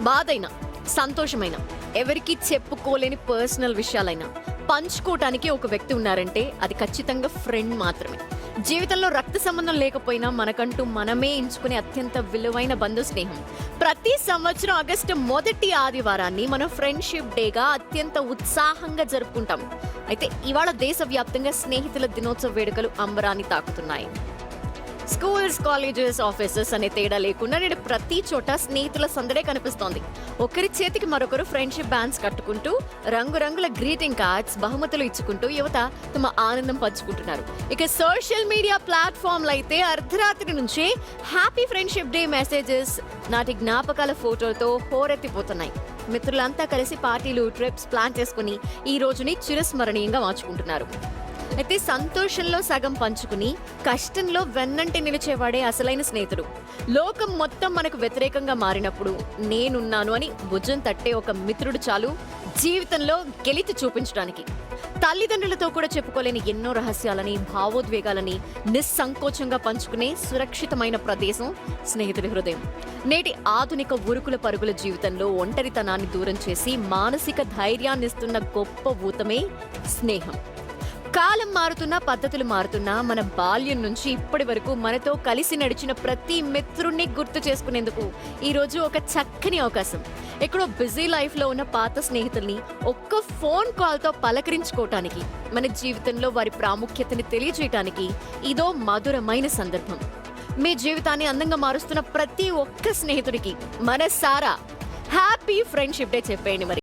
బాధైనా, సంతోషమైన, ఎవరికి చెప్పుకోలేని పర్సనల్ విషయాలైనా పంచుకోవటానికి ఒక వ్యక్తి ఉన్నారంటే అది ఖచ్చితంగా ఫ్రెండ్ మాత్రమే. జీవితంలో రక్త సంబంధం లేకపోయినా మనకంటూ మనమే ఎంచుకునే అత్యంత విలువైన బంధు స్నేహం. ప్రతి సంవత్సరం ఆగస్టు మొదటి ఆదివారాన్ని మనం ఫ్రెండ్షిప్ డేగా అత్యంత ఉత్సాహంగా జరుపుకుంటాం. అయితే ఇవాళ దేశవ్యాప్తంగా స్నేహితుల దినోత్సవ వేడుకలు అంబరాన్ని తాకుతున్నాయి. స్కూల్స్, కాలేజెస్, ఆఫీసెస్ అనే తేడా లేకుండా నేడు ప్రతి చోట స్నేహితుల సందడే కనిపిస్తోంది. ఒకరి చేతికి మరొకరు ఫ్రెండ్షిప్ బ్యాండ్స్ కట్టుకుంటూ, రంగురంగుల గ్రీటింగ్ కార్డ్స్, బహుమతులు ఇచ్చుకుంటూ యువత తమ ఆనందం పంచుకుంటున్నారు. ఇక సోషల్ మీడియా ప్లాట్ఫామ్లు అయితే అర్ధరాత్రి నుంచే హ్యాపీ ఫ్రెండ్షిప్ డే మెసేజెస్, నాటి జ్ఞాపకాల ఫోటోలతో హోరెత్తిపోతున్నాయి. మిత్రులంతా కలిసి పార్టీలు, ట్రిప్స్ ప్లాన్ చేసుకుని ఈ రోజుని చిరస్మరణీయంగా మార్చుకుంటున్నారు. అయితే సంతోషంలో సగం పంచుకుని కష్టంలో వెన్నంటి నిలిచేవాడే అసలైన స్నేహితుడు. లోకం మొత్తం మనకు వ్యతిరేకంగా మారినప్పుడు నేనున్నాను అని భుజం తట్టే ఒక మిత్రుడు చాలు జీవితంలో గెలిచి చూపించడానికి. తల్లిదండ్రులతో కూడా చెప్పుకోలేని ఎన్నో రహస్యాలని, భావోద్వేగాలని నిస్సంకోచంగా పంచుకునే సురక్షితమైన ప్రదేశం స్నేహితుడి హృదయం. నేటి ఆధునిక ఉరుకుల పరుగుల జీవితంలో ఒంటరితనాన్ని దూరం చేసి మానసిక ధైర్యాన్నిస్తున్న గొప్ప ఊతమే స్నేహం. కాలం మారుతున్నా, పద్ధతులు మారుతున్నా, మన బాల్యం నుంచి ఇప్పటి వరకు మనతో కలిసి నడిచిన ప్రతి మిత్రుణ్ణి గుర్తు చేసుకునేందుకు ఈరోజు ఒక చక్కని అవకాశం. ఎక్కడో బిజీ లైఫ్లో ఉన్న పాత స్నేహితుల్ని ఒక్క ఫోన్ కాల్తో పలకరించుకోవటానికి, మన జీవితంలో వారి ప్రాముఖ్యతని తెలియజేయటానికి ఇదో మధురమైన సందర్భం. మీ జీవితాన్ని అందంగా మారుస్తున్న ప్రతి ఒక్క స్నేహితుడికి మనసారా హ్యాపీ ఫ్రెండ్షిప్ డే చెప్పేయండి మరి.